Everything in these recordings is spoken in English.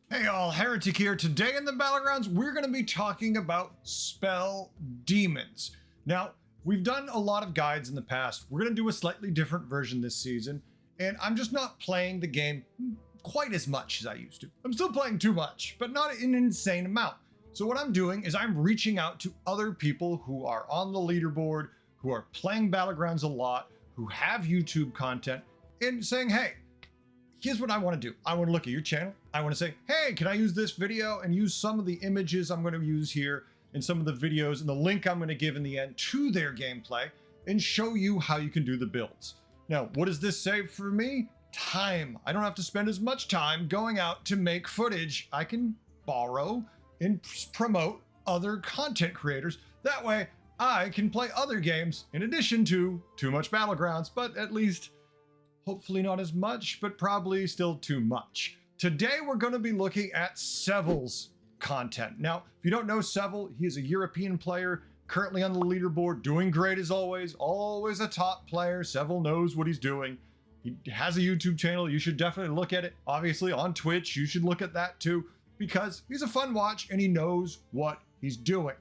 Hey all, Heretic here. Today in the Battlegrounds, we're going to be talking about spell demons. Now, we've done a lot of guides in the past. We're going to do a slightly different version this season, and I'm just not playing the game quite as much as I used to. I'm still playing too much, but not an insane amount. So what I'm doing is I'm reaching out to other people who are on the leaderboard, who are playing Battlegrounds a lot, who have YouTube content, and saying, hey, here's what I want to do. I want to look at your channel. I want to say, hey, can I use this video and use some of the images I'm going to use here and some of the videos and the link I'm going to give in the end to their gameplay and show you how you can do the builds. Now, what does this save for me? Time. I don't have to spend as much time going out to make footage. I can borrow and promote other content creators. That way I can play other games in addition to Too Much Battlegrounds, but at least hopefully not as much, but probably still too much. Today, we're going to be looking at Sevel's content. Now, if you don't know Sevel, he is a European player, currently on the leaderboard, doing great as always a top player. Sevel knows what he's doing. He has a YouTube channel. You should definitely look at it. Obviously, on Twitch, you should look at that too, because he's a fun watch and he knows what he's doing.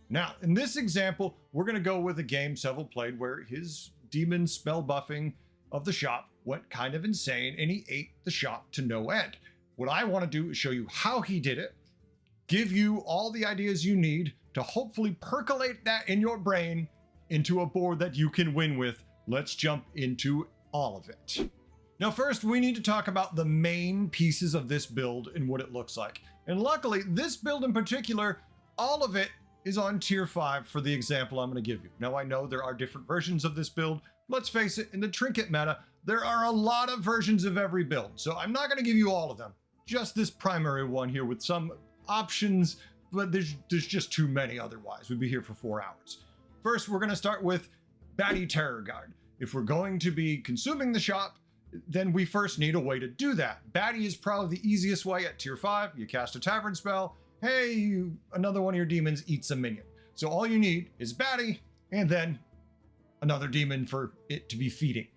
Now, in this example, we're going to go with a game Sevel played where his demon spell buffing of the shop went kind of insane and he ate the shop to no end. What I want to do is show you how he did it, give you all the ideas you need to hopefully percolate that in your brain into a board that you can win with. Let's jump into all of it. Now, first, we need to talk about the main pieces of this build and what it looks like. And luckily, this build in particular, all of it is on tier 5 for the example I'm going to give you. Now, I know there are different versions of this build. Let's face it, in the Trinket meta, there are a lot of versions of every build. So I'm not going to give you all of them, just this primary one here with some options, but there's just too many otherwise. We'd be here for 4 hours. First, we're going to start with Baddie Terror Guard. If we're going to be consuming the shop, then we first need a way to do that. Baddie is probably the easiest way at tier 5. You cast a tavern spell. Hey, another one of your demons eats a minion. So all you need is Baddie and then another demon for it to be feeding.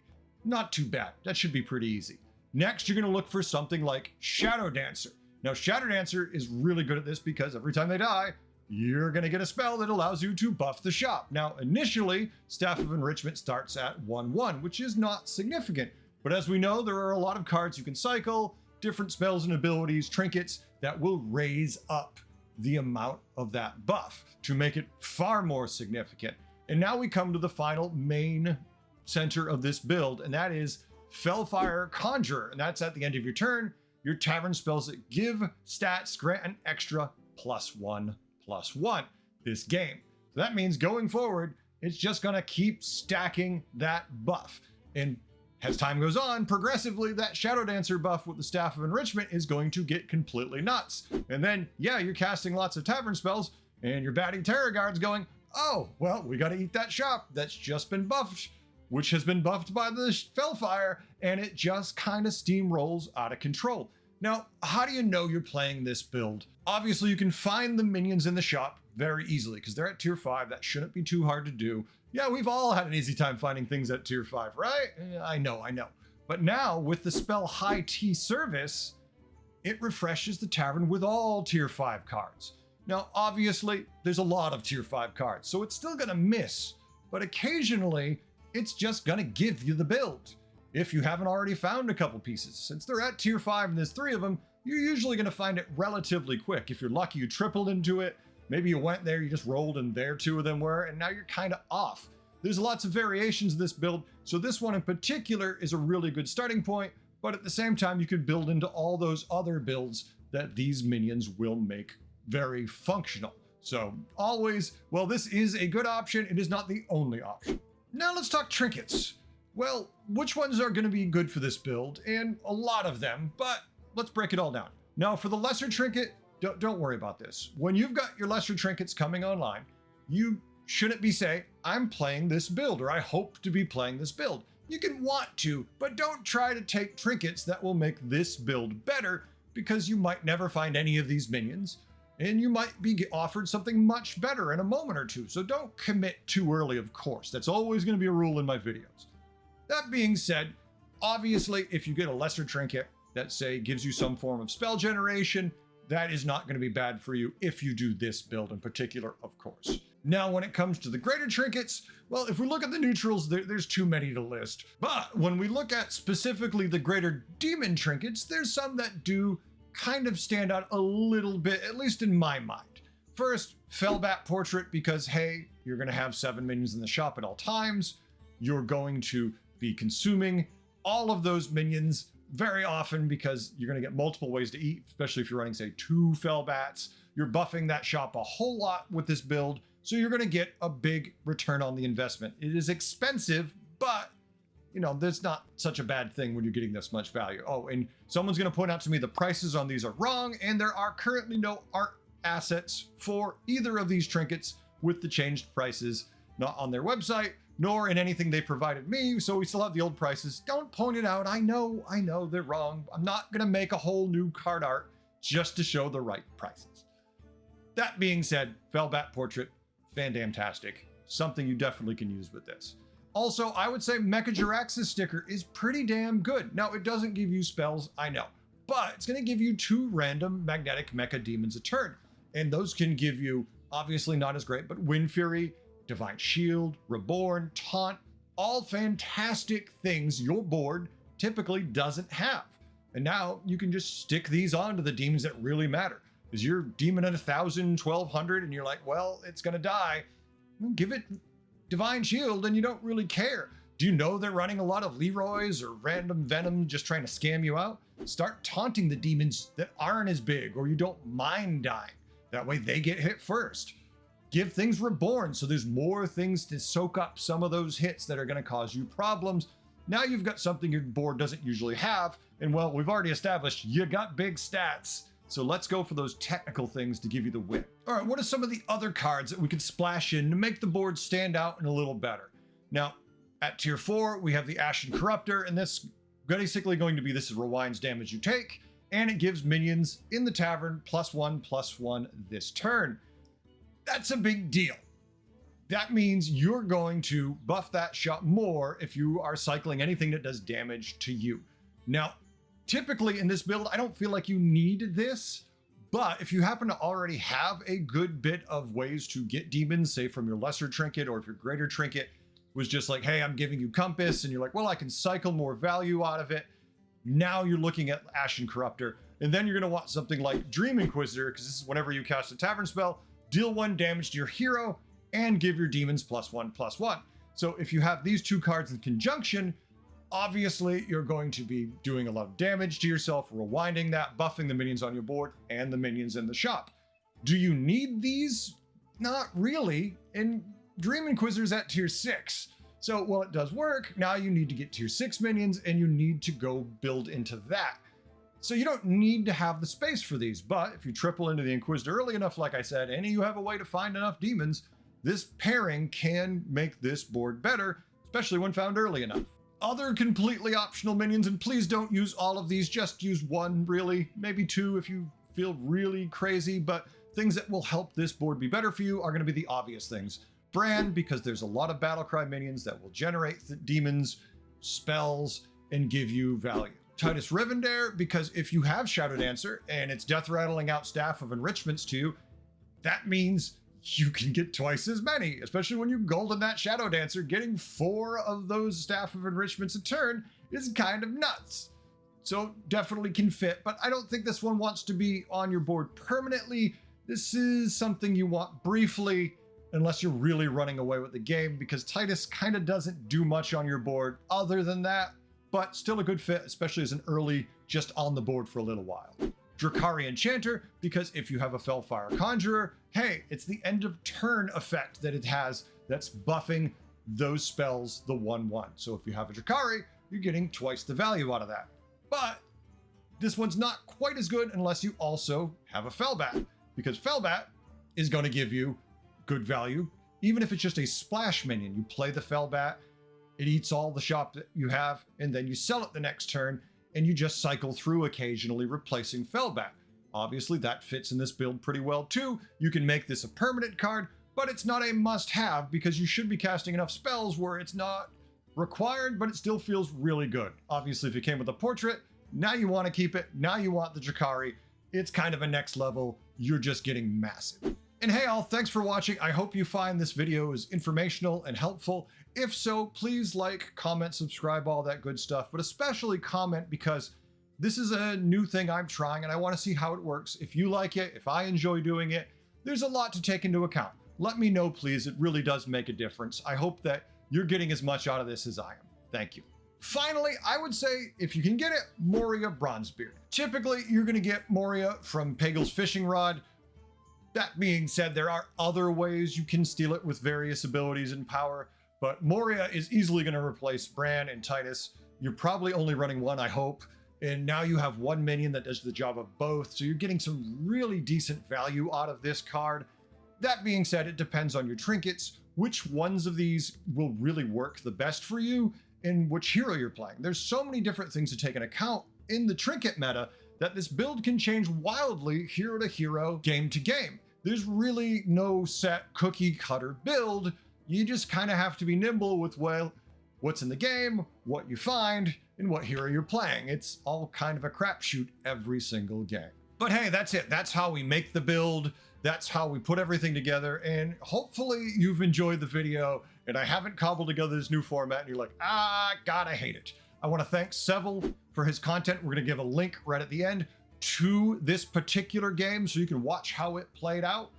Not too bad. That should be pretty easy. Next, you're going to look for something like Shadow Dancer. Now, Shadow Dancer is really good at this because every time they die, you're going to get a spell that allows you to buff the shop. Now, initially, Staff of Enrichment starts at 1/1, which is not significant. But as we know, there are a lot of cards you can cycle, different spells and abilities, trinkets that will raise up the amount of that buff to make it far more significant. And now we come to the final main center of this build, and that is Fellfire Conjurer. And that's at the end of your turn. Your tavern spells that give stats grant an extra +1/+1 this game. So that means going forward, it's just going to keep stacking that buff. And as time goes on, progressively, that Shadow Dancer buff with the Staff of Enrichment is going to get completely nuts. And then, yeah, you're casting lots of tavern spells, and your Baddie Terror Guard's going, oh, well, we got to eat that shop that's just been buffed, which has been buffed by the Fellfire, and it just kind of steamrolls out of control. Now, how do you know you're playing this build? Obviously, you can find the minions in the shop very easily because they're at tier 5. That shouldn't be too hard to do. Yeah, we've all had an easy time finding things at tier 5, right? I know. But now, with the spell High Tea Service, it refreshes the tavern with all tier 5 cards. Now, obviously, there's a lot of tier 5 cards, so it's still going to miss, but occasionally, it's just going to give you the build. If you haven't already found a couple pieces, since they're at tier 5 and there's 3 of them, you're usually going to find it relatively quick. If you're lucky, you tripled into it. Maybe you went there, you just rolled, and there 2 of them were, and now you're kind of off. There's lots of variations of this build, so this one in particular is a really good starting point, but at the same time, you could build into all those other builds that these minions will make very functional. So always, well, this is a good option. It is not the only option. Now let's talk trinkets. Well, which ones are going to be good for this build? And a lot of them, but let's break it all down. Now for the lesser trinket, don't worry about this. When you've got your lesser trinkets coming online, you shouldn't be saying, I'm playing this build, or I hope to be playing this build. You can want to, but don't try to take trinkets that will make this build better, because you might never find any of these minions, and you might be offered something much better in a moment or two. So don't commit too early, of course. That's always going to be a rule in my videos. That being said, obviously, if you get a lesser trinket, that say gives you some form of spell generation, that is not going to be bad for you if you do this build in particular, of course. Now, when it comes to the greater trinkets, well, if we look at the neutrals, there's too many to list. But when we look at specifically the greater demon trinkets, there's some that do kind of stand out a little bit, at least in my mind. First, Fellbat Portrait, because hey, you're going to have 7 minions in the shop at all times. You're going to be consuming all of those minions very often because you're going to get multiple ways to eat, especially if you're running, say, 2 Fellbats. You're buffing that shop a whole lot with this build, so you're going to get a big return on the investment. It is expensive, but you know, that's not such a bad thing when you're getting this much value. Oh, and someone's going to point out to me the prices on these are wrong, and there are currently no art assets for either of these trinkets with the changed prices, not on their website, nor in anything they provided me, so we still have the old prices. Don't point it out. I know they're wrong. I'm not going to make a whole new card art just to show the right prices. That being said, Fellbat Portrait, fan-damn-tastic. Something you definitely can use with this. Also, I would say mecha-jaraxuus sticker is pretty damn good. Now, it doesn't give you spells, I know, but it's going to give you 2 random magnetic mecha demons a turn. And those can give you, obviously not as great, but Wind Fury, Divine Shield, Reborn, Taunt, all fantastic things your board typically doesn't have. And now you can just stick these onto the demons that really matter. Is your demon at 1,000, 1,200, and you're like, well, it's going to die. Give it Divine Shield and you don't really care. Do you know they're running a lot of Leroys or random Venom just trying to scam you out? Start taunting the demons that aren't as big or you don't mind dying. That way they get hit first. Give things Reborn so there's more things to soak up some of those hits that are going to cause you problems. Now you've got something your board doesn't usually have, and well, we've already established you got big stats. So let's go for those technical things to give you the win. All right, what are some of the other cards that we could splash in to make the board stand out and a little better? Now, at tier 4, we have the Ashen Corruptor, and this basically going to be this rewinds damage you take, and it gives minions in the tavern +1/+1 this turn. That's a big deal. That means you're going to buff that shot more if you are cycling anything that does damage to you. Now, typically in this build, I don't feel like you need this, but if you happen to already have a good bit of ways to get demons, say from your lesser trinket, or if your greater trinket was just like, hey, I'm giving you Compass, and you're like, well, I can cycle more value out of it. Now you're looking at Ashen Corruptor, and then you're going to want something like Dream Inquisitor, because this is whenever you cast a tavern spell, deal 1 damage to your hero, and give your demons +1/+1. So if you have these 2 cards in conjunction, obviously you're going to be doing a lot of damage to yourself, rewinding that, buffing the minions on your board, and the minions in the shop. Do you need these? Not really, and Dream Inquisitor's at tier 6. So while it does work, now you need to get tier 6 minions, and you need to go build into that. So you don't need to have the space for these, but if you triple into the Inquisitor early enough, like I said, and you have a way to find enough demons, this pairing can make this board better, especially when found early enough. Other completely optional minions, and please don't use all of these, just use 1 really, maybe 2 if you feel really crazy, but things that will help this board be better for you are going to be the obvious things. Brand, because there's a lot of Battlecry minions that will generate demons, spells, and give you value. Titus Rivendare, because if you have Shadow Dancer and it's death rattling out Staff of Enrichments to you, that means you can get twice as many, especially when you golden that Shadow Dancer. Getting 4 of those Staff of Enrichments a turn is kind of nuts. So definitely can fit, but I don't think this one wants to be on your board permanently. This is something you want briefly, unless you're really running away with the game, because Titus kind of doesn't do much on your board other than that, but still a good fit, especially as an early, just on the board for a little while. Drakari Enchanter, because if you have a Fellfire Conjurer, hey, it's the end of turn effect that it has that's buffing those spells the 1/1. So if you have a Drakari, you're getting twice the value out of that. But this one's not quite as good unless you also have a Fellbat, because Fellbat is going to give you good value, even if it's just a splash minion. You play the Fellbat, it eats all the shop that you have, and then you sell it the next turn, and you just cycle through occasionally replacing Fellbat. Obviously that fits in this build pretty well too. You can make this a permanent card, but it's not a must-have because you should be casting enough spells where it's not required, but it still feels really good. Obviously if it came with a portrait, Now you want to keep it. Now you want the Drakari. It's kind of a next level. You're just getting massive. And hey all, thanks for watching. I hope you find this video is informational and helpful. If so, please like, comment, subscribe, all that good stuff, but especially comment because this is a new thing I'm trying and I want to see how it works. If you like it, if I enjoy doing it, there's a lot to take into account. Let me know, please. It really does make a difference. I hope that you're getting as much out of this as I am. Thank you. Finally, I would say, if you can get it, Moria Bronzebeard. Typically, you're going to get Moria from Pagel's Fishing Rod. That being said, there are other ways you can steal it with various abilities and power, but Moria is easily going to replace Bran and Titus. You're probably only running one, I hope, and now you have one minion that does the job of both, so you're getting some really decent value out of this card. That being said, it depends on your trinkets, which ones of these will really work the best for you, and which hero you're playing. There's so many different things to take into account in the trinket meta that this build can change wildly hero to hero, game to game. There's really no set cookie cutter build. You just kind of have to be nimble with, well, what's in the game, what you find, and what hero you're playing. It's all kind of a crapshoot every single game. But hey, that's it. That's how we make the build. That's how we put everything together. And hopefully you've enjoyed the video and I haven't cobbled together this new format and you're like, God, I hate it. I want to thank Sevel for his content. We're going to give a link right at the end to this particular game so you can watch how it played out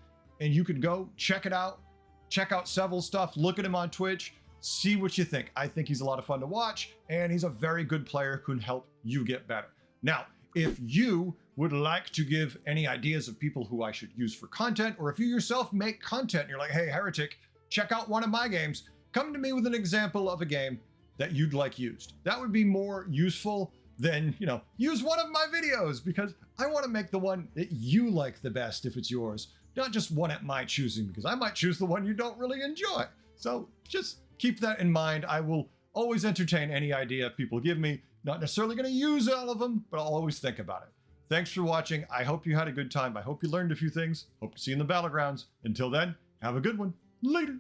and you can go check it out. Check out Sevel's stuff. Look at him on Twitch. See what you think. I think he's a lot of fun to watch and he's a very good player who can help you get better. Now, if you would like to give any ideas of people who I should use for content, or if you yourself make content and you're like, hey, Heretic, check out one of my games, come to me with an example of a game that you'd like used. That would be more useful than, use one of my videos because I want to make the one that you like the best if it's yours, not just one at my choosing because I might choose the one you don't really enjoy. So just keep that in mind. I will always entertain any idea people give me. Not necessarily going to use all of them, but I'll always think about it. Thanks for watching. I hope you had a good time. I hope you learned a few things. Hope to see you in the Battlegrounds. Until then, have a good one. Later.